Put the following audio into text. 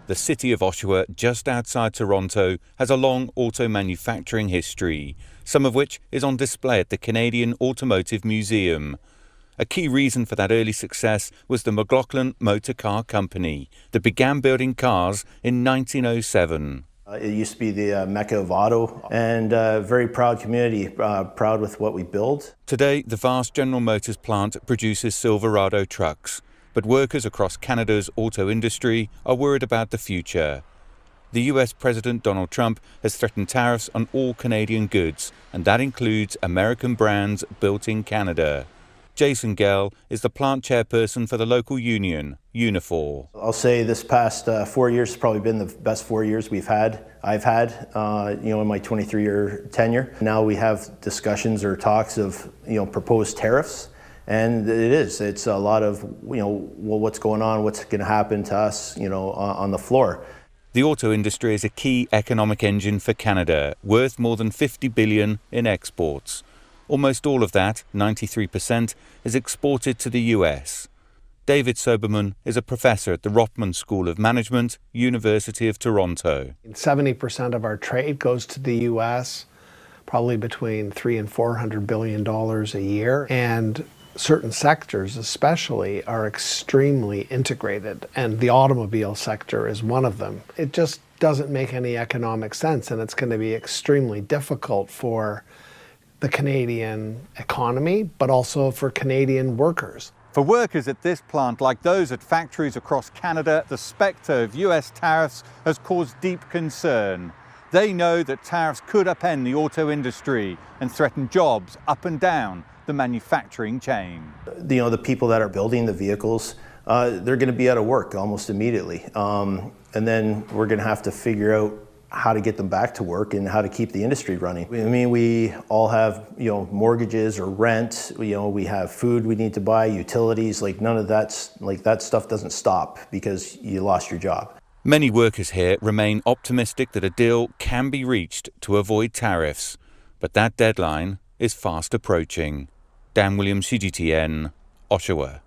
The city of Oshawa, just outside Toronto, has a long auto manufacturing history, some of which is on display at the Canadian Automotive Museum. A key reason for that early success was the McLaughlin Motor Car Company that began building cars in 1907. It used to be the Mecca of auto, and a very proud community, proud with what we build. Today, the vast General Motors plant produces Silverado trucks, but workers across Canada's auto industry are worried about the future. The US President Donald Trump has threatened tariffs on all Canadian goods, and that includes American brands built in Canada. Jason Gell is the plant chairperson for the local union, Unifor. I'll say this past 4 years has probably been the best 4 years I've had, in my 23-year tenure. Now we have discussions or talks of, proposed tariffs. And it's a lot of, what's going on, what's going to happen to us, on the floor. The auto industry is a key economic engine for Canada, worth more than $50 billion in exports. Almost all of that, 93%, is exported to the US. David Soberman is a professor at the Rotman School of Management, University of Toronto. 70% of our trade goes to the US, probably between $300 and $400 billion a year. And certain sectors especially are extremely integrated, and the automobile sector is one of them. It just doesn't make any economic sense, and it's going to be extremely difficult for the Canadian economy, but also for Canadian workers. For workers at this plant, like those at factories across Canada, the spectre of US tariffs has caused deep concern. They know that tariffs could upend the auto industry and threaten jobs up and down the manufacturing chain. The people that are building the vehicles, they're going to be out of work almost immediately. And then we're going to have to figure out how to get them back to work and how to keep the industry running. I mean, we all have, mortgages or rent, we have food we need to buy, utilities, none of that's, that stuff doesn't stop because you lost your job. Many workers here remain optimistic that a deal can be reached to avoid tariffs, but that deadline is fast approaching. Dan Williams, CGTN, Oshawa.